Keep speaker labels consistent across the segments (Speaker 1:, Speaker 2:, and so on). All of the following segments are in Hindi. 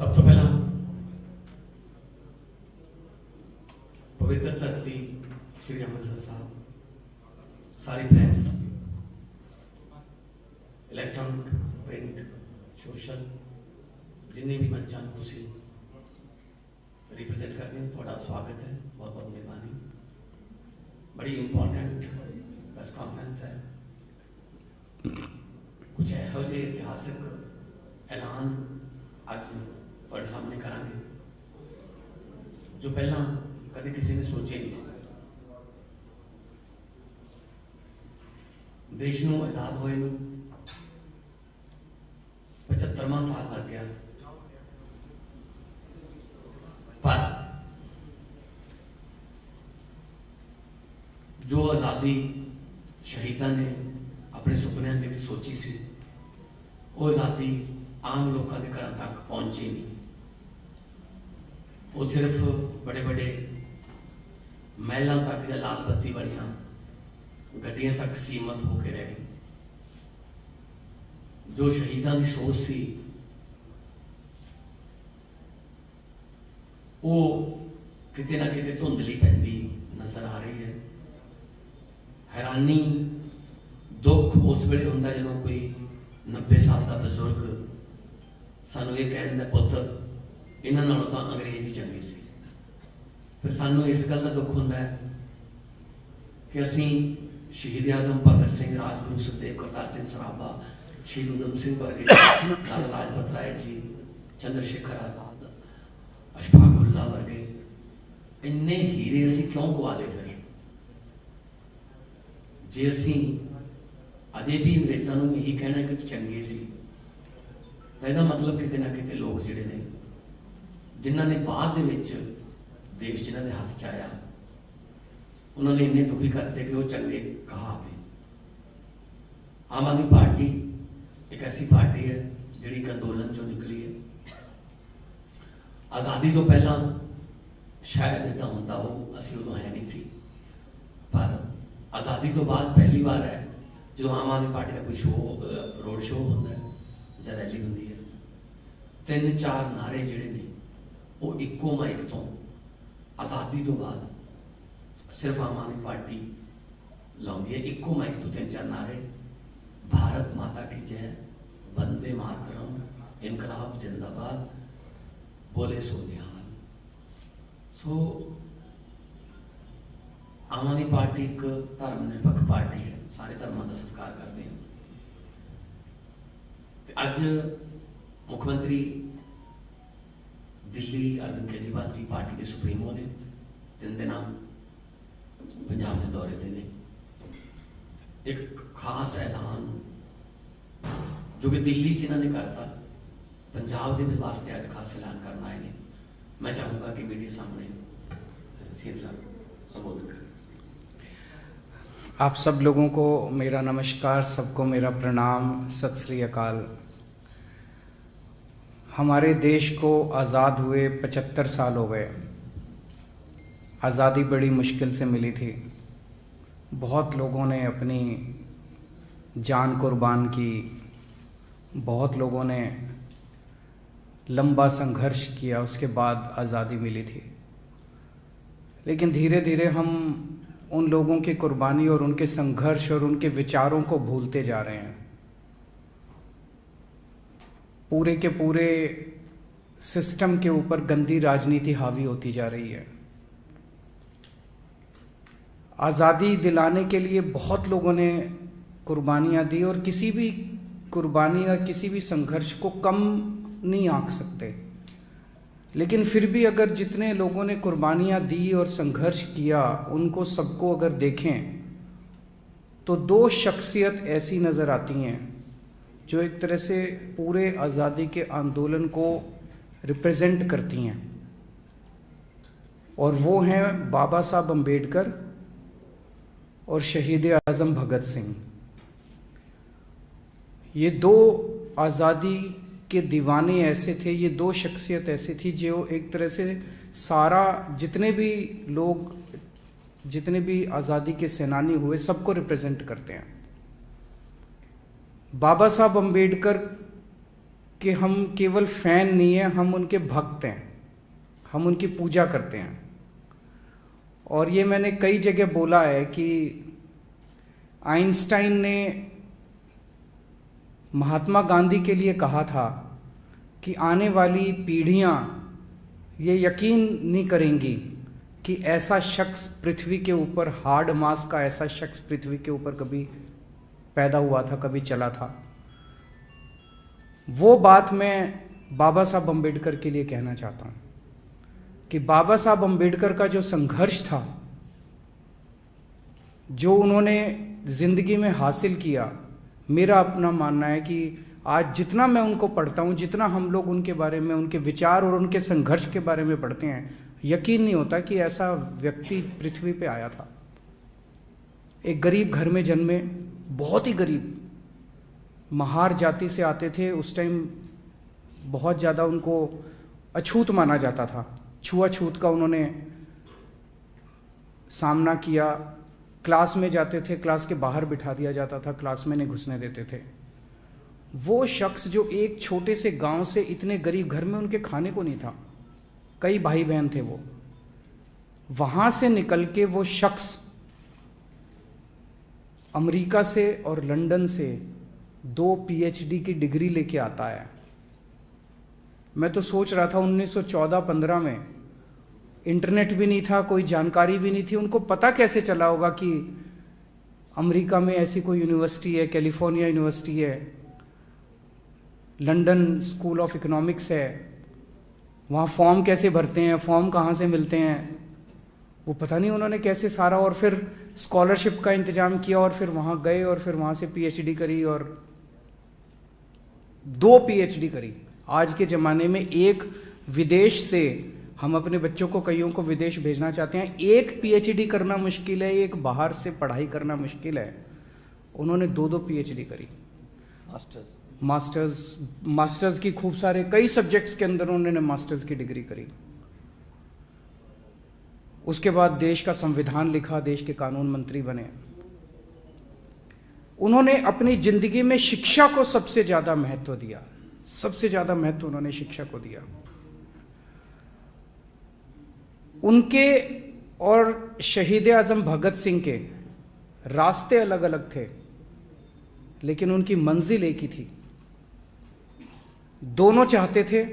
Speaker 1: सब तो पहला पवित्र धरती श्री अमृतसर साहब, सारी प्रेस, इलैक्ट्रॉनिक, प्रिंट, सोशल, जिन्हें भी मंचां तुसीं रिप्रेजेंट करते हैं, थोड़ा स्वागत है, बहुत बहुत मेहरबानी। बड़ी इंपॉर्टेंट प्रेस कॉन्फ्रेंस है। कुछ ਇਹੋ ਜਿਹੇ इतिहासिक ऐलान अज ਤੁਹਾਡੇ सामने करांगे जो पहला कभी किसी ने सोचे नहीं सी। देश ਨੂੰ आजाद होए ਨੂੰ 75वां साल लग गया, पर जो आज़ादी शहीदां ने अपने सुपनों में भी सोची सी, वो आज़ादी आम लोगों के घर तक पहुंची नहीं। वो सिर्फ बड़े बड़े महलों तक या लाल बत्ती वालियां गड्डियां तक सीमित होकर रह गई। जो शहीदां की सोच सी वो किते ना किते धुंधली पैंदी नजर आ रही है। हैरानी दुख उस वेले हुंदा जदों कोई 90 साल का बजुर्ग सानू ये कह दिंदा, पुत्त इन्हां नालों तां अंग्रेज ही चंगे सी। फिर सानू इस गल का दुख हुंदा है कि असीं शहीद आजम भगत सिंह, राजगुरु सुखदेव, करतार सिंह सराभा, शहीद उधम सिंह वर्गे, लाला लाजपत राय जी, चंद्रशेखर आजाद, अशफाक उल्लाह वर्गे इन्ने हीरे असीं क्यों गवा लए? फिर जे असीं अजे भी अंग्रेज़ों को यही कहना कि चंगे सी, तो इसका मतलब किते ना किते लोग जिहड़े ने जिन्हां ने बाद दे विच देश जिन्हां दे हत्थ च आया, उन्होंने इन्ने दुखी करते कि वो चंगे कहा थे। आम आदमी पार्टी एक ऐसी पार्टी है जिहड़ी अंदोलन चों निकली है। आज़ादी तो पहला शायद इदा होंदा हो, असीं उदों है नहीं सी, पर आज़ादी तो बाद पहली बार है जो आम आदमी पार्टी का कोई शो, रोड शो होता है या रैली होती है, 3-4 नारे जिहड़े ने वो इक्को माइक तो आज़ादी तो बाद सिर्फ आम आदमी पार्टी लाउंदी है। इक्को माइक तो 3-4 नारे, भारत माता की जय, वंदे मातरम, इनकलाब जिंदाबाद, बोले सो निहाल। सो आम आदमी पार्टी एक धर्मनिरपक्ष पार्टी है, सारे धर्मों का सत्कार करते हैं। अज मुख्यमंत्री दिल्ली अरविंद केजरीवाल जी पार्टी के सुप्रीमो ने 3 दिन पंजाब के दौरे पर ने। एक खास ऐलान जो कि दिल्ली च इन्होंने करता, पंजाब के वास्ते अज खास ऐलान करना आए ने। मैं चाहूँगा कि मीडिया सामने सीएम साहब संबोधित करें।
Speaker 2: आप सब लोगों को मेरा नमस्कार, सबको मेरा प्रणाम, सत श्री अकाल। हमारे देश को आज़ाद हुए 75 साल हो गए। आज़ादी बड़ी मुश्किल से मिली थी। बहुत लोगों ने अपनी जान कुर्बान की, बहुत लोगों ने लंबा संघर्ष किया, उसके बाद आज़ादी मिली थी। लेकिन धीरे धीरे हम उन लोगों की कुर्बानी और उनके संघर्ष और उनके विचारों को भूलते जा रहे हैं। पूरे के पूरे सिस्टम के ऊपर गंदी राजनीति हावी होती जा रही है। आज़ादी दिलाने के लिए बहुत लोगों ने कुर्बानियाँ दी और किसी भी कुर्बानी या किसी भी संघर्ष को कम नहीं आंक सकते। लेकिन फिर भी अगर जितने लोगों ने कुर्बानियाँ दी और संघर्ष किया, उनको सबको अगर देखें तो 2 शख्सियत ऐसी नज़र आती हैं जो एक तरह से पूरे आज़ादी के आंदोलन को रिप्रेजेंट करती हैं, और वो हैं बाबा साहब अम्बेडकर और शहीद आज़म भगत सिंह। ये 2 आज़ादी के दीवाने ऐसे थे, ये 2 शख्सियत ऐसी थी जो एक तरह से सारा जितने भी लोग, जितने भी आज़ादी के सेनानी हुए, सबको रिप्रेजेंट करते हैं। बाबा साहब अम्बेडकर कि हम केवल फैन नहीं हैं, हम उनके भक्त हैं, हम उनकी पूजा करते हैं। और ये मैंने कई जगह बोला है कि आइंस्टाइन ने महात्मा गांधी के लिए कहा था कि आने वाली पीढ़ियां ये यकीन नहीं करेंगी कि ऐसा शख्स पृथ्वी के ऊपर, हार्ड मास का ऐसा शख्स पृथ्वी के ऊपर कभी पैदा हुआ था, कभी चला था। वो बात मैं बाबा साहब अम्बेडकर के लिए कहना चाहता हूं कि बाबा साहब अम्बेडकर का जो संघर्ष था, जो उन्होंने जिंदगी में हासिल किया, मेरा अपना मानना है कि आज जितना मैं उनको पढ़ता हूं, जितना हम लोग उनके बारे में, उनके विचार और उनके संघर्ष के बारे में पढ़ते हैं, यकीन नहीं होता कि ऐसा व्यक्ति पृथ्वी पे आया था। एक गरीब घर में जन्मे, बहुत ही गरीब, महार जाति से आते थे। उस टाइम बहुत ज़्यादा उनको अछूत माना जाता था, छुआछूत का उन्होंने सामना किया। क्लास में जाते थे, क्लास के बाहर बिठा दिया जाता था, क्लास में नहीं घुसने देते थे। वो शख्स जो एक छोटे से गांव से इतने गरीब घर में, उनके खाने को नहीं था, कई भाई बहन थे, वो वहां से निकल के वो शख्स अमेरिका से और लंदन से 2 पीएचडी की डिग्री लेके आता है। मैं तो सोच रहा था 1914-15 में इंटरनेट भी नहीं था, कोई जानकारी भी नहीं थी, उनको पता कैसे चला होगा कि अमेरिका में ऐसी कोई यूनिवर्सिटी है, कैलिफोर्निया यूनिवर्सिटी है, लंदन स्कूल ऑफ इकोनॉमिक्स है, वहाँ फॉर्म कैसे भरते हैं, फॉर्म कहाँ से मिलते हैं, वो पता नहीं उन्होंने कैसे सारा, और फिर स्कॉलरशिप का इंतजाम किया और फिर वहाँ गए और फिर वहाँ से पीएचडी करी और 2 पीएचडी करी। आज के ज़माने में एक विदेश से, हम अपने बच्चों को कईयों को विदेश भेजना चाहते हैं, एक पीएचडी करना मुश्किल है, एक बाहर से पढ़ाई करना मुश्किल है। उन्होंने 2-2 पीएचडी करी, मास्टर्स की, खूब सारे कई सब्जेक्ट्स के अंदर उन्होंने मास्टर्स की डिग्री करी। उसके बाद देश का संविधान लिखा, देश के कानून मंत्री बने। उन्होंने अपनी जिंदगी में शिक्षा को सबसे ज्यादा महत्व दिया, सबसे ज्यादा महत्व उन्होंने शिक्षा को दिया। उनके और शहीद आजम भगत सिंह के रास्ते अलग अलग थे, लेकिन उनकी मंजिल एक ही थी। दोनों चाहते थे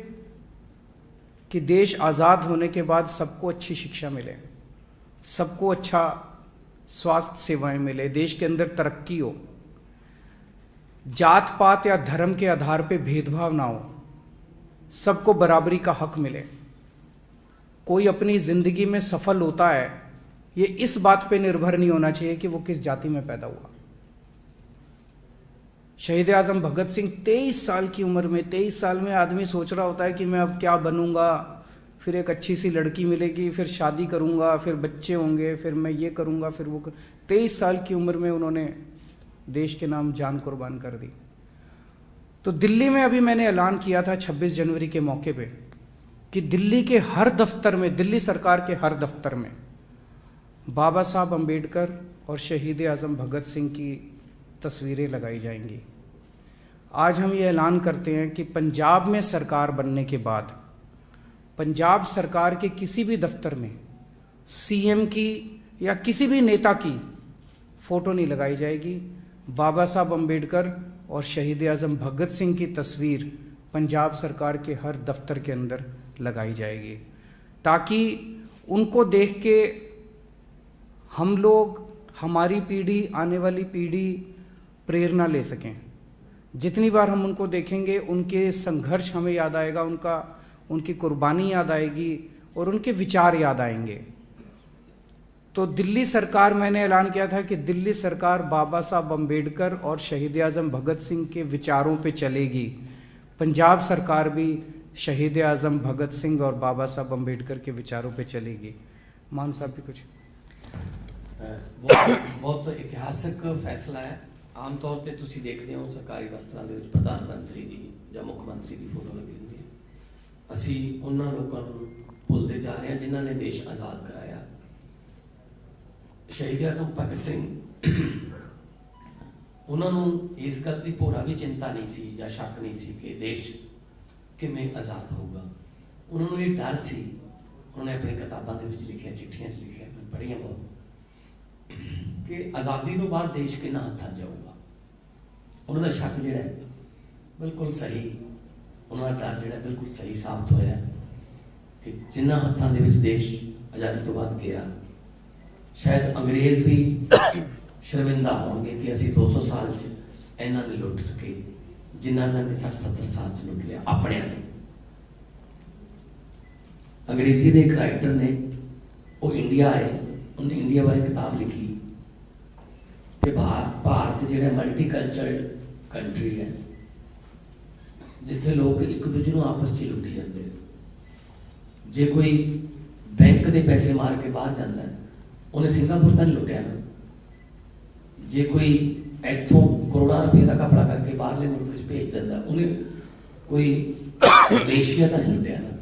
Speaker 2: कि देश आज़ाद होने के बाद सबको अच्छी शिक्षा मिले, सबको अच्छा स्वास्थ्य सेवाएं मिले, देश के अंदर तरक्की हो, जात पात या धर्म के आधार पे भेदभाव ना हो, सबको बराबरी का हक मिले। कोई अपनी जिंदगी में सफल होता है, ये इस बात पे निर्भर नहीं होना चाहिए कि वो किस जाति में पैदा हुआ। शहीद आजम भगत सिंह 23 साल की उम्र में, 23 साल में आदमी सोच रहा होता है कि मैं अब क्या बनूंगा, फिर एक अच्छी सी लड़की मिलेगी, फिर शादी करूंगा, फिर बच्चे होंगे, फिर मैं ये करूंगा, फिर वो 23 साल की उम्र में उन्होंने देश के नाम जान कुर्बान कर दी। तो दिल्ली में अभी मैंने ऐलान किया था 26 जनवरी के मौके पे कि दिल्ली के हर दफ्तर में, दिल्ली सरकार के हर दफ्तर में बाबा साहब अम्बेडकर और शहीद आजम भगत सिंह की तस्वीरें लगाई जाएंगी। आज हम ये ऐलान करते हैं कि पंजाब में सरकार बनने के बाद पंजाब सरकार के किसी भी दफ्तर में सीएम की या किसी भी नेता की फोटो नहीं लगाई जाएगी। बाबा साहब अम्बेडकर और शहीद आजम भगत सिंह की तस्वीर पंजाब सरकार के हर दफ्तर के अंदर लगाई जाएगी, ताकि उनको देख के हम लोग, हमारी पीढ़ी, आने वाली पीढ़ी प्रेरणा ले सकें। जितनी बार हम उनको देखेंगे, उनके संघर्ष हमें याद आएगा, उनकी कुर्बानी याद आएगी और उनके विचार याद आएंगे। तो दिल्ली सरकार, मैंने ऐलान किया था कि दिल्ली सरकार बाबा साहब अम्बेडकर और शहीद आजम भगत सिंह के विचारों पे चलेगी। पंजाब सरकार भी शहीद आजम भगत सिंह और बाबा साहब अम्बेडकर के विचारों पे चलेगी। मान साहब भी कुछ?
Speaker 1: बहुत इतिहासक फैसला है। आम तौर पे तुसी देखते हो सरकारी दफ्तरां दे विच प्रधानमंत्री दी ਜਾਂ ਮੁੱਖ ਮੰਤਰੀ ਦੀ ਫੋਟੋ ਲੱਗੀ ਹੁੰਦੀ ਹੈ। ਅਸੀਂ ਉਹਨਾਂ ਲੋਕਾਂ ਨੂੰ ਭੁੱਲਦੇ ਜਾ ਰਹੇ ਹਾਂ ਜਿਨ੍ਹਾਂ ਨੇ ਦੇਸ਼ ਆਜ਼ਾਦ ਕਰਾਇਆ। ਸ਼ਹੀਦ ਆਜ਼ਮ ਭਗਤ ਸਿੰਘ, ਉਹਨਾਂ ਨੂੰ ਇਸ ਗੱਲ ਦੀ ਭੋਰਾ ਵੀ ਚਿੰਤਾ ਨਹੀਂ ਸੀ ਜਾਂ ਸ਼ੱਕ ਨਹੀਂ ਸੀ ਕਿ ਦੇਸ਼ ਕਿਵੇਂ ਆਜ਼ਾਦ ਹੋਊਗਾ। ਉਹਨਾਂ ਨੂੰ ਇਹ ਡਰ ਸੀ। ਉਹਨੇ ਆਪਣੀ ਕਿਤਾਬਾਂ ਦੇ ਵਿੱਚ ਲਿਖਿਆ, ਚਿੱਠੀਆਂ 'ਚ ਲਿਖਿਆ, ਮੈਂ ਪੜ੍ਹੀਆਂ ਬਹੁਤ, ਕਿ ਆਜ਼ਾਦੀ ਤੋਂ ਬਾਅਦ ਦੇਸ਼ ਕਿੰਨਾ ਹੱਥਾਂ 'ਚ ਜਾਊਗਾ। ਉਹਨਾਂ ਦਾ ਸ਼ੱਕ ਜਿਹੜਾ ਹੈ ਬਿਲਕੁਲ ਸਹੀ, ਉਹਨਾਂ ਦਾ ਡਰ ਜਿਹੜਾ ਬਿਲਕੁਲ ਸਹੀ ਸਾਬਤ ਹੋਇਆ ਕਿ ਜਿੰਨਾ ਹੱਥਾਂ ਦੇ ਵਿੱਚ ਦੇਸ਼ ਆਜ਼ਾਦੀ ਤੋਂ ਬਾਅਦ ਗਿਆ, ਸ਼ਾਇਦ ਅੰਗਰੇਜ਼ ਵੀ ਸ਼ਰਮਿੰਦਾ ਹੋਣਗੇ ਕਿ ਅਸੀਂ 200 ਸਾਲ 'ਚ ਇਹਨਾਂ ਨੇ ਲੁੱਟ ਸਕੇ ਜਿਨ੍ਹਾਂ ਨੇ 60-70 ਸਾਲ 'ਚ ਲੁੱਟ ਲਿਆ ਆਪਣਿਆਂ ਨੇ। अंग्रेजी के एक राइटर ने वो इंडिया आए, उन्हें इंडिया बारे किताब लिखी कि भारत जो मल्टीकल्चरल कंट्री है जिथे लोग एक दूजे को आपस में लुटी जाते हैं। जे कोई बैंक के पैसे मार के बाहर जाता है उन्हें सिंगापुर का नहीं लुटिया ना, जे कोई इतों करोड़ों रुपये का कपड़ा करके बाहरले मुल्क भेज देता उन्हें कोई मलेशिया का नहीं लुटिया ना।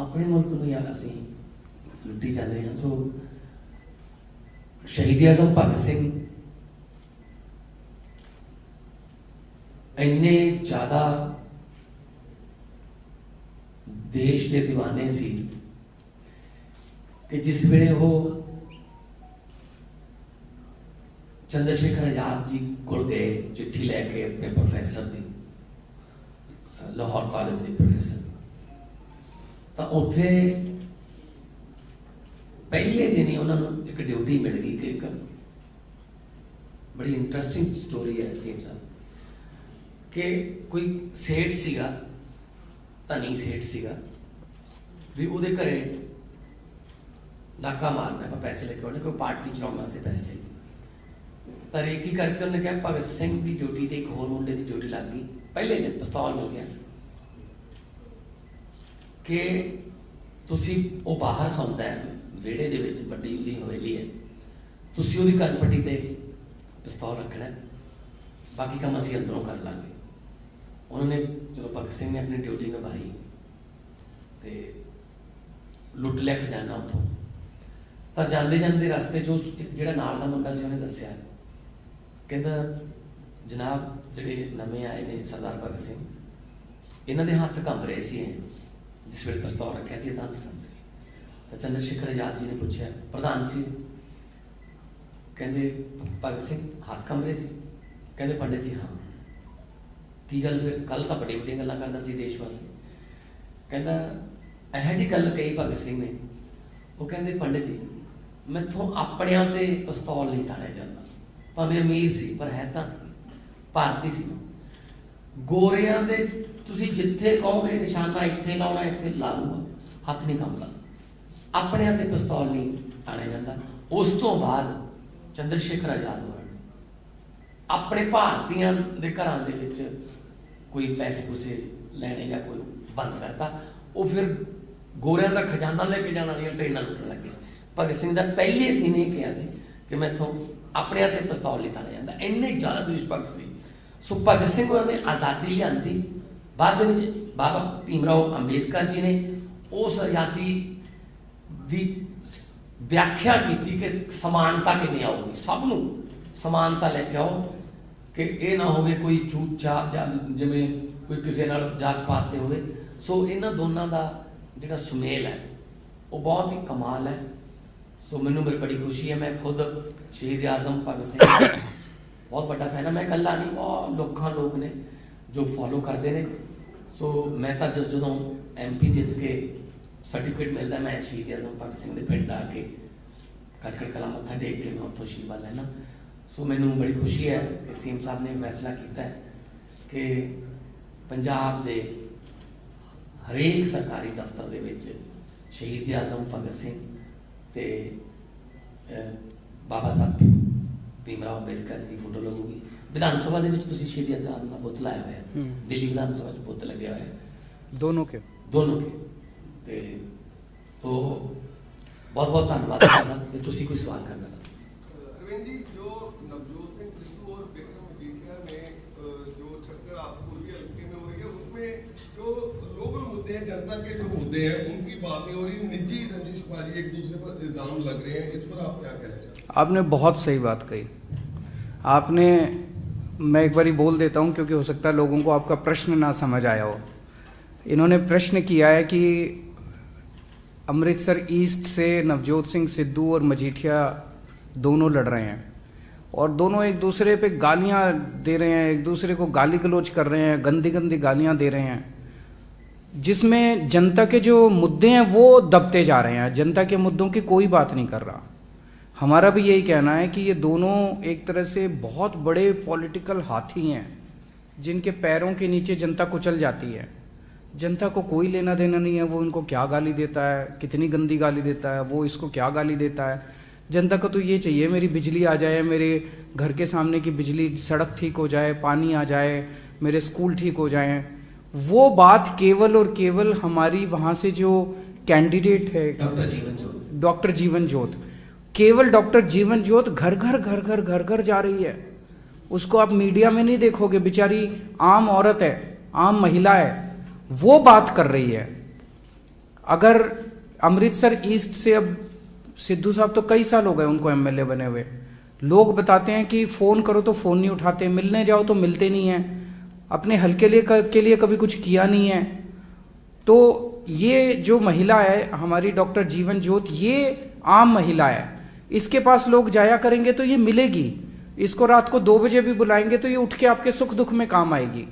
Speaker 1: अपने मुल्क में यार असी लुटी जाते हैं। सो शहीद आजम भगत सिंह इन्ने ज्यादा देश के दीवाने सी कि जिस वेले वो चंद्रशेखर आजाद जी को गए चिट्ठी लैके अपने प्रोफैसर की, लाहौर कॉलेज के प्रोफैसर, तो उत्थे पहले दिन ही उन्होंने एक ड्यूटी मिल गई कि एक बड़ी इंटरेस्टिंग स्टोरी है सीम साहब कि कोई सेठ सीगा, धनी सेठ सीगा भी उहदे घरे नाका मारना है, पैसे लेके उन्हें कोई पार्टी चलाने वास्ते पैसे चाहिए। तो रेकी करके उन्हें कहा भगत सिंह की ड्यूटी तो एक होर मुंडे की ड्यूटी लग गई। पहले दिन पिस्तौल मिल गया कि तुसी वो बाहर सौंदा है विहड़े दे विच वड्डी उहदी हवेली है, तुसी उहदी कनपट्टी ते पिस्तौल रखना है, बाकी काम असीं अंदरों कर लांगे। उन्होंने चलो भगत सिंह ने अपनी ड्यूटी निभाई ते लुट लिया खजाना उतों। तो जाते जाते रस्ते जो जिहड़ा नाल दा मुंडा सी उहने दस्सिया, कहंदा जनाब जिहड़े नवे आए ने सरदार भगत सिंह इन्हां दे हत्थ कंब रहे सी जिस वे पिस्तौल रखा से दांत कंब। तो चंद्रशेखर आजाद जी ने पूछा प्रधान सी, कहते भगत सिंह हाथ कंब रहे सी? कहते पंडित जी हाँ। की गल फिर? कल तो बड़ी बड़ी गल्लां करदा सी देश वास्ते। कहता यह जी गल कही भगत सिंह ने, वो कहते पंडित जी मैथों अपनियां ते पिस्तौल नहीं ताड़िया जाता, भावें अमीर सी पर है तो भारती सी। गोरियां दे तुसी जिथे कहोगे निशाना इत्थे लाउणा इत्थे ला लूंगा, हथ नहीं कंबदा, अपने हाथ पिस्तौल नहीं ताड़िया जाता। उस तो बाद चंद्रशेखर आजाद होर अपने भारतीयों के घरां दे विच कोई पैसे पूसे लैने या कोई बंद करता, वो फिर गोरियां का खजाना लेके जाना नहीं ट्रेनां लुटन लगे। भगत सिंह का पहले दिन ही कहा कि मैथों अपने हाथ पिस्तौल नहीं ताड़िया जाता, इन्ने ज़्यादा देशभक्त सी। सो भगत सिंह ने आज़ादी लियांदी, बाद में बाबा भीमराव अंबेडकर जी ने उस आज़ादी की व्याख्या की कि समानता किवें आऊगी, सबनों समानता लेके आओ कि यह ना हो कोई छूट छाट या जिवें कोई किसी नाल जात पात ते होवे। सो इन्हां दोनों का जिहड़ा सुमेल है वो बहुत ही कमाल है। सो मैनूं बड़ी खुशी है, मैं खुद शहीद आजम भगत सिंह बहुत बड़ा फैन है। मैं कल्ला नहीं, बहुत लोगों लोग ने जो फॉलो करते हैं। सो मैं तो जो MP जित के सर्टिफिकेट मिलता मैं शहीद आजम भगत सिंह के पिंड आके खटखड़ कला मत्था टेक के मैं उत्थों शीवा लैना। सो मैनूं बड़ी खुशी है कि सीएम साहब ने फैसला किया है कि पंजाब के हरेक सरकारी दफ्तर के विच शहीद आजम भगत सिंह ते बाबा साहब भीमराव अंबेडकर जी की फोटो लगूगी। विधान सभा के शहीद आजम का बुत लाया हुआ है, दिल्ली विधान सभा बुत लगे हुआ है दोनों के तो बहुत बहुत धन्यवाद करना कि तुसी कोई सवाल करना।
Speaker 3: अरविंद जी, जो नवजोत सिंह सिद्धू और विक्रम मजीठिया में जो चक्कर आप पूर्वी हल्के में हो रही है उसमें जो लोकल मुद्दे हैं, जनता के जो मुद्दे हैं उनकी बात नहीं हो रही, निजी रंजिशबाजी एक दूसरे पर इल्जाम लग रहे हैं, इस पर आप क्या कहना चाहते हैं?
Speaker 2: आपने बहुत सही बात कही। आपने, मैं एक बारी बोल देता हूँ क्योंकि हो सकता है लोगों को आपका प्रश्न ना समझ आया हो। इन्होंने प्रश्न किया है कि अमृतसर ईस्ट से नवजोत सिंह सिद्धू और मजीठिया दोनों लड़ रहे हैं और दोनों एक दूसरे पे गालियां दे रहे हैं, एक दूसरे को गाली गलौज कर रहे हैं, गंदी गंदी गालियां दे रहे हैं, जिसमें जनता के जो मुद्दे हैं वो दबते जा रहे हैं। जनता के मुद्दों की कोई बात नहीं कर रहा। हमारा भी यही कहना है कि ये दोनों एक तरह से बहुत बड़े पॉलिटिकल हाथी हैं जिनके पैरों के नीचे जनता कुचल जाती है। जनता को कोई लेना देना नहीं है, वो इनको क्या गाली देता है, कितनी गंदी गाली देता है, वो इसको क्या गाली देता है। जनता को तो ये चाहिए मेरी बिजली आ जाए, मेरे घर के सामने की बिजली, सड़क ठीक हो जाए, पानी आ जाए, मेरे स्कूल ठीक हो जाए। वो बात केवल और केवल हमारी वहाँ से जो कैंडिडेट है डॉक्टर जीवन ज्योत, केवल डॉक्टर जीवन ज्योत घर घर जा रही है। उसको आप मीडिया में नहीं देखोगे, बेचारी आम औरत है, आम महिला है, वो बात कर रही है। अगर अमृतसर ईस्ट से अब सिद्धू साहब तो कई साल हो गए उनको एमएलए बने हुए, लोग बताते हैं कि फोन करो तो फोन नहीं उठाते, मिलने जाओ तो मिलते नहीं हैं, अपने हल्के के लिए कभी कुछ किया नहीं है। तो ये जो महिला है हमारी डॉक्टर जीवन ज्योत, ये आम महिला है, इसके पास लोग जाया करेंगे तो ये मिलेगी। इसको रात को 2 बजे भी बुलाएंगे तो ये उठ के आपके सुख दुख में काम आएगी।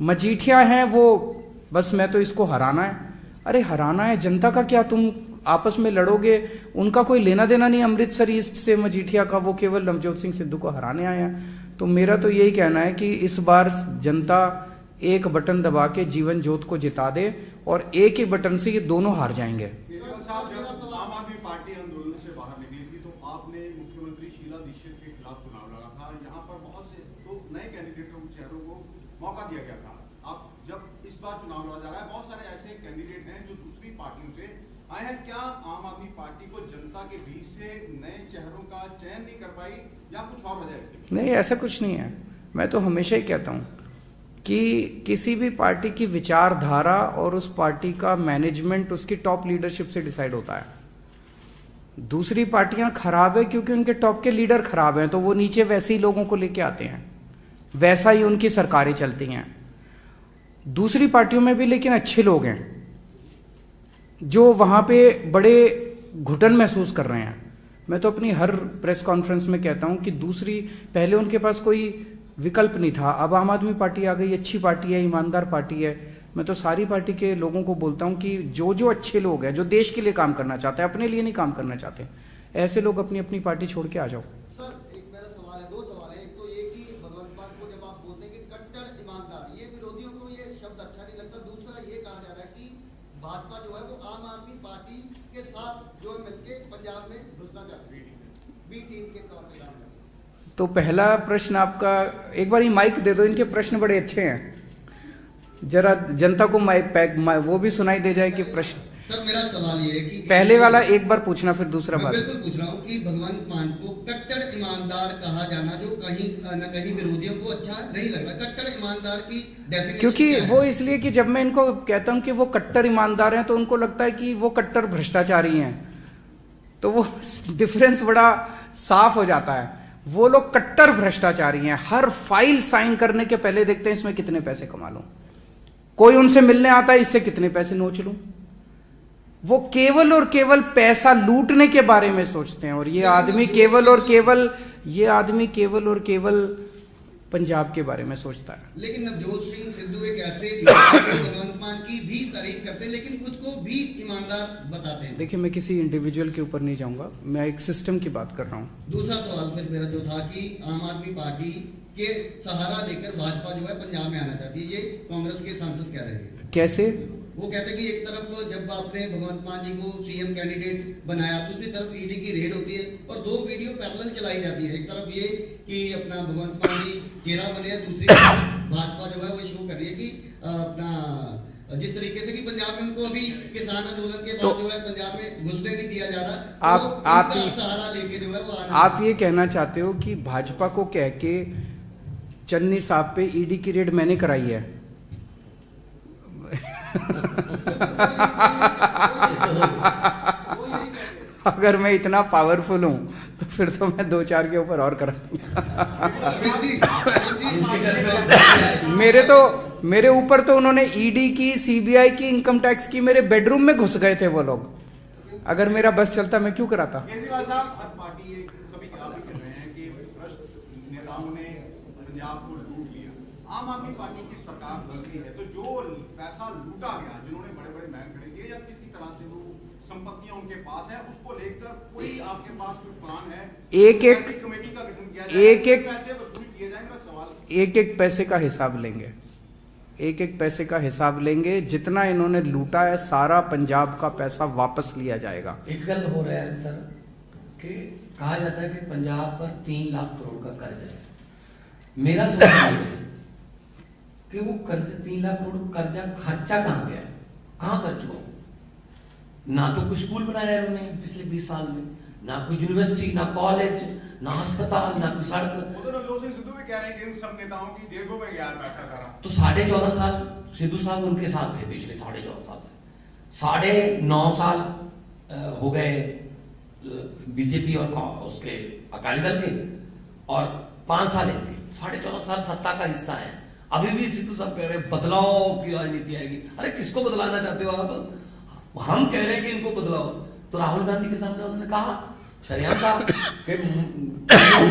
Speaker 2: मजीठिया हैं वो, बस मैं तो इसको हराना है। अरे हराना है, जनता का क्या, तुम आपस में लड़ोगे, उनका कोई लेना देना नहीं अमृतसर ईस्ट से मजीठिया का, वो केवल नवजोत सिंह सिद्धू को हराने आए हैं। तो मेरा तो यही कहना है कि इस बार जनता एक बटन दबा के जीवन ज्योत को जिता दे और एक ही बटन से ये दोनों हार जाएंगे।
Speaker 4: आम आदमी पार्टी आंदोलन से बाहर निकली थी तो आपने मुख्यमंत्री शीला दीक्षित के खिलाफ चुनाव लड़ा था। यहाँ पर बहुत से तो नए कैंडिडेटों चेहरों को मौका दिया गया था। अब जब इस बार चुनाव लड़ा जा रहा है, बहुत सारे ऐसे कैंडिडेट हैं जो दूसरी पार्टियों से आए हैं। क्या आम आदमी पार्टी को जनता के बीच से नए चेहरों का चयन नहीं कर पाई या कुछ और वजह है?
Speaker 2: नहीं, ऐसा कुछ नहीं है। मैं तो हमेशा ही कहता हूं कि किसी भी पार्टी की विचारधारा और उस पार्टी का मैनेजमेंट उसकी टॉप लीडरशिप से डिसाइड होता है। दूसरी पार्टियां खराब है क्योंकि उनके टॉप के लीडर खराब हैं, तो वो नीचे वैसे ही लोगों को लेके आते हैं, वैसा ही उनकी सरकारें चलती हैं। दूसरी पार्टियों में भी लेकिन अच्छे लोग हैं जो वहां पे बड़े घुटन महसूस कर रहे हैं। मैं तो अपनी हर प्रेस कॉन्फ्रेंस में कहता हूं कि पहले उनके पास कोई विकल्प नहीं था, अब आम आदमी पार्टी आ गई, अच्छी पार्टी है, ईमानदार पार्टी है। मैं तो सारी पार्टी के लोगों को बोलता हूं कि जो जो अच्छे लोग हैं, जो देश के लिए काम करना चाहते हैं, अपने लिए नहीं काम करना चाहते, ऐसे लोग अपनी अपनी पार्टी छोड़ के आ जाओ।
Speaker 5: सर, एक मेरा सवाल है, 2 सवाल है। एक तो ये कि भगवंत मान को जब आप बोलते हैं कि कट्टर ईमानदार, ये विरोधियों को ये शब्द अच्छा नहीं लगता। दूसरा ये कहा जा रहा है कि भाजपा जो है वो आम आदमी पार्टी के साथ जो मिलकर पंजाब में घुसना चाहती है, बी टीम के तौर पर काम करती है।
Speaker 2: तो पहला प्रश्न आपका, एक बार ही माइक दे दो, इनके प्रश्न बड़े अच्छे हैं, जरा जनता को वो भी सुनाई दे जाए कि प्रश्न।
Speaker 5: सर, मेरा सवाल ये है कि
Speaker 2: पहले वाला एक बार पूछना, फिर दूसरा बात।
Speaker 5: बिल्कुल पूछ रहा हूँ कि भगवंत मान को कट्टर ईमानदार कहा जाना जो कहीं न कहीं विरोधियों को अच्छा नहीं लग रहा। कट्टर ईमानदार की डेफिनेशन
Speaker 2: क्योंकि वो इसलिए कि जब मैं इनको कहता हूं कि वो कट्टर ईमानदार हैं तो उनको लगता है कि वो कट्टर भ्रष्टाचारी हैं, तो वो डिफरेंस बड़ा साफ हो जाता है। वो लोग कट्टर भ्रष्टाचारी हैं, हर फाइल साइन करने के पहले देखते हैं इसमें कितने पैसे कमा लूं, कोई उनसे मिलने आता है इससे कितने पैसे नोच लूं। वो केवल और केवल पैसा लूटने के बारे में सोचते हैं। और ये आदमी केवल और केवल पंजाब के बारे में सोचता है।
Speaker 5: लेकिन नवजोत सिंह सिद्धू एक ऐसे भगवंत मान की भी तारीफ करते हैं लेकिन खुद को भी ईमानदार बताते हैं।
Speaker 2: देखिए, मैं किसी इंडिविजुअल के ऊपर नहीं जाऊंगा, मैं एक सिस्टम की बात कर रहा हूँ।
Speaker 5: दूसरा सवाल फिर मेरा जो था कि आम आदमी पार्टी के सहारा लेकर भाजपा जो है पंजाब में आना चाहती है, ये कांग्रेस के सांसद कह रहे हैं।
Speaker 2: कैसे?
Speaker 5: वो कहते हैं कि एक तरफ जब आपने भगवंत मान जी को सीएम कैंडिडेट बनाया, दूसरी तरफ ईडी की रेड होती है और 2 वीडियो पैरेलल चलाई जाती है। एक तरफ ये कि अपना भगवंत मान जी चेहरा बने हैं, दूसरी तरफ भाजपा जो है वो शो कर रही है कि अपना जिस तरीके से कि पंजाब में उनको अभी किसान आंदोलन के बाद जो है पंजाब में घुसने नहीं दिया जा रहा।
Speaker 2: आप
Speaker 5: सहारा लेके जो है वो
Speaker 2: आप ये कहना चाहते हो कि भाजपा को कह के चन्नी साहब पे ईडी की रेड मैंने कराई है? अगर मैं इतना पावरफुल हूं तो फिर तो मैं 2-4 के ऊपर और करा दूंगा। मेरे ऊपर तो उन्होंने ईडी की, सीबीआई की, इनकम टैक्स की, मेरे बेडरूम में घुस गए थे वो लोग। अगर मेरा बस चलता मैं क्यों कराता।
Speaker 4: केजरीवाल साहब, हर पार्टी सभी आप भी कह रहे हैं कि भ्रष्ट नेताओं ने पंजाब को लूट लिया। आम आदमी पार्टी की सरकार बनती है तो जो पैसा लूटा गया, जिन्होंने बड़े बड़े महल खड़े किए या किसी तरह से वो संपत्तियां उनके पास है, उसको लेकर कोई आपके पास कोई प्लान है?
Speaker 2: एक
Speaker 4: कमेटी का गठन किया जाए, पैसे वसूल किए जाए? मेरा सवाल
Speaker 2: एक एक पैसे का हिसाब लेंगे, एक एक पैसे का हिसाब लेंगे। जितना इन्होंने लूटा है सारा पंजाब का पैसा वापस लिया जाएगा।
Speaker 1: एक गल हो रहा है सर कि कहा जाता है कि पंजाब पर 3 लाख करोड़ का कर्ज है। मेरा सवाल है कि वो कर्ज 3 लाख करोड़ कर्जा खर्चा कहाँ गया, कहाँ खर्च हुआ? ना तो कोई स्कूल बनाया है उन्होंने पिछले 20 साल में, ना कोई यूनिवर्सिटी, ना कॉलेज, ना अस्पताल, ना कोई सड़क।
Speaker 4: नवजोत सिंह सिद्धू भी कह रहे हैं कि इन सब नेताओं की जेबों में गया पैसा सारा।
Speaker 1: तो 14.5 साल सिद्धू साहब उनके साथ थे, पिछले 14.5 साल से 9.5 साल हो गए बीजेपी और उसके अकाली दल के, और 5 साल इनके, 14.5 साल सत्ता का हिस्सा है। अभी भी सिद्धू साहब कह रहे हैं बदलाव की राजनीति आएगी। अरे किसको बदलाना चाहते हो आप? हम कह रहे हैं कि इनको बदलाव। तो राहुल गांधी के सामने उन्होंने कहा, शरियाम कहा कि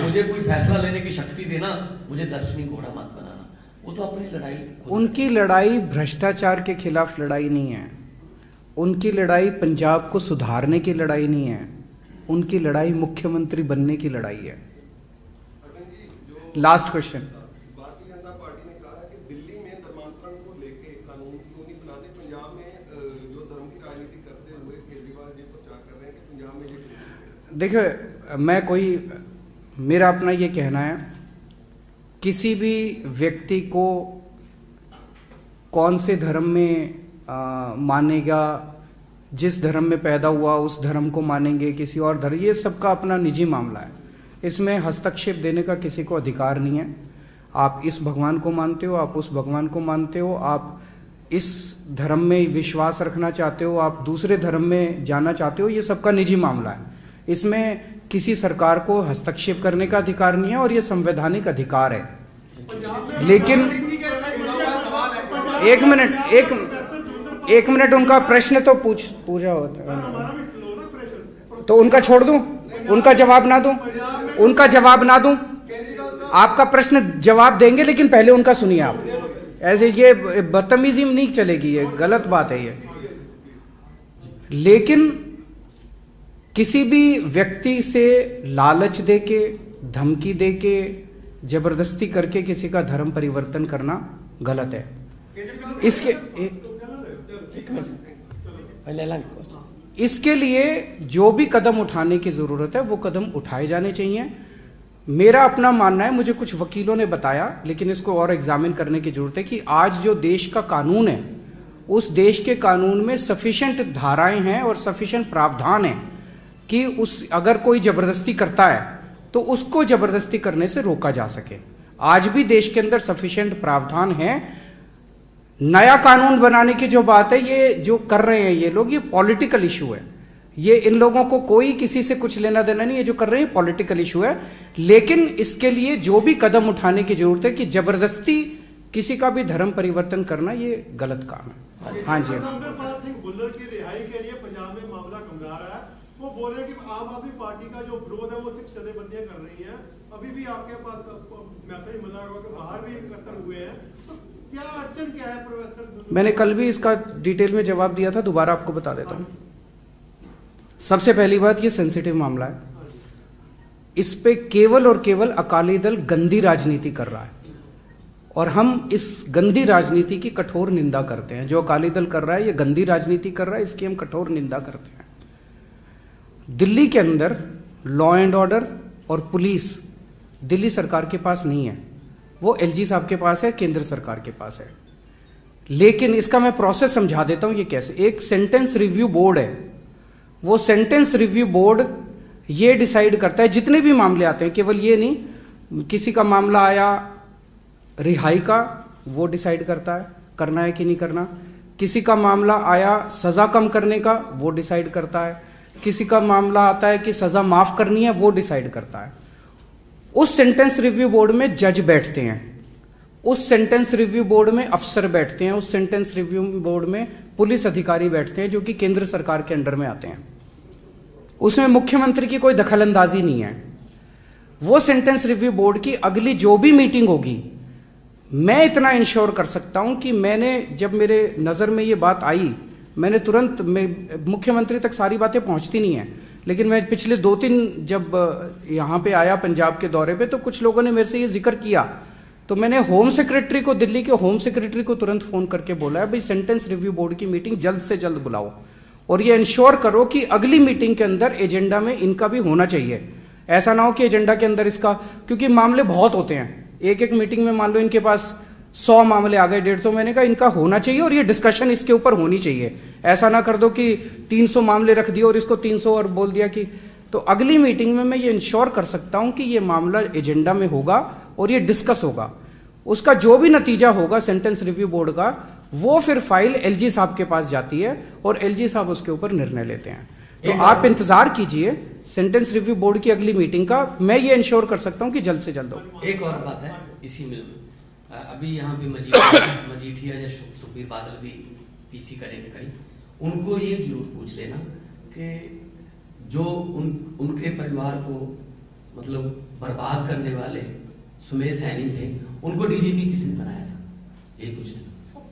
Speaker 1: मुझे कोई फैसला लेने की शक्ति देना, मुझे दर्शनी घोड़ा मत बनाना। वो तो अपनी लड़ाई,
Speaker 2: उनकी लड़ाई भ्रष्टाचार के खिलाफ लड़ाई नहीं है, उनकी लड़ाई पंजाब को सुधारने की लड़ाई नहीं है, उनकी लड़ाई मुख्यमंत्री बनने की लड़ाई है। Last question.
Speaker 3: Bharatiya Janata party ने कहा है कि दिल्ली में धर्मांतरण को लेके कानून क्यों नहीं बनाते? पंजाब में जो धर्म की राजनीति करते हुए केजरीवाल जी प्रचार कर रहे हैं कि पंजाब में ये।
Speaker 2: देखो, मेरा अपना ये कहना है, किसी भी व्यक्ति को कौन से धर्म में मानेगा, जिस धर्म में पैदा हुआ उस धर्म को मानेंगे, किसी और धर्म, ये सबका अपना निजी मामला है। इसमें हस्तक्षेप देने का किसी को अधिकार नहीं है। आप इस भगवान को मानते हो, आप उस भगवान को मानते हो, आप इस धर्म में विश्वास रखना चाहते हो, आप दूसरे धर्म में जाना चाहते हो, ये सबका निजी मामला है। इसमें किसी सरकार को हस्तक्षेप करने का अधिकार नहीं है और ये संवैधानिक अधिकार है। लेकिन एक मिनट उनका प्रश्न तो पूछा होता है, तो उनका छोड़ दूं, उनका जवाब ना दूं, उनका जवाब ना दूं? आपका प्रश्न जवाब देंगे लेकिन पहले उनका सुनिए आप। ऐसे ये बदतमीजी नहीं चलेगी, ये गलत बात है ये। लेकिन किसी भी व्यक्ति से लालच देके, धमकी देके, जबरदस्ती करके किसी का धर्म परिवर्तन करना गलत है। इसके लिए जो भी कदम उठाने की जरूरत है वो कदम उठाए जाने चाहिए। मेरा अपना मानना है, मुझे कुछ वकीलों ने बताया, लेकिन इसको और एग्जामिन करने की जरूरत है कि आज जो देश का कानून है, उस देश के कानून में सफिशिएंट धाराएं हैं और सफिशिएंट प्रावधान है कि अगर कोई जबरदस्ती करता है तो उसको जबरदस्ती करने से रोका जा सके। आज भी देश के अंदर सफिशिएंट प्रावधान है। नया कानून बनाने की जो बात है, ये जो कर रहे हैं ये लोग, ये पॉलिटिकल इशू है। ये इन लोगों को कोई किसी से कुछ लेना देना नहीं है, जो कर रहे हैं पॉलिटिकल इशू है। लेकिन इसके लिए जो भी कदम उठाने की जरूरत है कि जबरदस्ती किसी का भी धर्म परिवर्तन करना, ये गलत काम है। हाँ जी,
Speaker 6: अमरपाल सिंह भुल्लर की रिहाई के लिए पंजाब में मामला गंगा रहा है। वो बोल रहे हैं कि आम आदमी पार्टी का जो विरोध है वो सिर्फ जथेबंदियां कर रही हैं। अभी भी आपके पास मैसेज मिला होगा कि बाहर भी कत्ल हुए हैं, तो क्या अड़चन क्या है प्रोफेसर?
Speaker 2: मैंने कल भी इसका डिटेल में जवाब दिया था, दोबारा आपको बता देता हूं। सबसे पहली बात, ये सेंसिटिव मामला है। इस पे केवल और केवल अकाली दल गंदी राजनीति कर रहा है और हम इस गंदी राजनीति की कठोर निंदा करते हैं। जो अकाली दल कर रहा है, ये गंदी राजनीति कर रहा है, इसकी हम कठोर निंदा करते हैं। दिल्ली के अंदर लॉ एंड ऑर्डर और पुलिस दिल्ली सरकार के पास नहीं है, वो एलजी साहब के पास है, केंद्र सरकार के पास है। लेकिन इसका मैं प्रोसेस समझा देता हूं। ये कैसे, एक सेंटेंस रिव्यू बोर्ड है, वो सेंटेंस रिव्यू बोर्ड ये डिसाइड करता है, जितने भी मामले आते हैं, केवल ये नहीं, किसी का मामला आया रिहाई का, वो डिसाइड करता है करना है कि नहीं करना। किसी का मामला आया सजा कम करने का, वो डिसाइड करता है। किसी का मामला आता है कि सजा माफ करनी है, वो डिसाइड करता है। उस सेंटेंस रिव्यू बोर्ड में जज बैठते हैं। उस सेंटेंस रिव्यू बोर्ड में अफसर बैठते हैं, उस सेंटेंस रिव्यू बोर्ड में पुलिस अधिकारी बैठते हैं जो कि केंद्र सरकार के अंडर में आते हैं। उसमें मुख्यमंत्री की कोई दखलंदाजी नहीं है। वो सेंटेंस रिव्यू बोर्ड की अगली जो भी मीटिंग होगी, मैं इतना इंश्योर कर सकता हूं कि मैंने जब मेरे नजर में ये बात आई, मैंने तुरंत, मुख्यमंत्री तक सारी बातें पहुंचती नहीं है, लेकिन मैं पिछले 2-3 जब यहां पे आया पंजाब के दौरे पे, तो कुछ लोगों ने मेरे से ये जिक्र किया, तो मैंने होम सेक्रेटरी को, दिल्ली के होम सेक्रेटरी को तुरंत फोन करके बोला है भाई सेंटेंस रिव्यू बोर्ड की मीटिंग जल्द से जल्द बुलाओ और ये इंश्योर करो कि अगली मीटिंग के अंदर एजेंडा में इनका भी होना चाहिए। ऐसा ना हो कि एजेंडा के अंदर इसका, क्योंकि मामले बहुत होते हैं, एक मीटिंग में मान लो इनके पास 100 मामले आ गए, 150, मैंने कहा इनका होना चाहिए और ये डिस्कशन इसके ऊपर होनी चाहिए। ऐसा ना कर दो कि 300 मामले रख दिए और इसको 300 और बोल दिया कि, तो अगली मीटिंग में मैं ये इंश्योर कर सकता हूं कि ये मामला एजेंडा में होगा और ये डिस्कस होगा। उसका जो भी नतीजा होगा सेंटेंस रिव्यू बोर्ड का, वो फिर फाइल एलजी साहब के पास जाती है और एलजी साहब उसके ऊपर निर्णय लेते हैं। तो आप इंतजार कीजिए सेंटेंस रिव्यू बोर्ड की अगली मीटिंग का, मैं ये इंश्योर कर सकता हूं कि जल्द से जल्द हो।
Speaker 1: एक और बात है इसी में, अभी यहाँ पे मजीठिया या सुखबीर बादल भी पीसी करेंगे कहीं, उनको ये जरूर पूछ लेना कि जो उनके परिवार को मतलब बर्बाद करने वाले सुमेश सैनी थे, उनको डीजीपी किसने बनाया था, ये पूछना।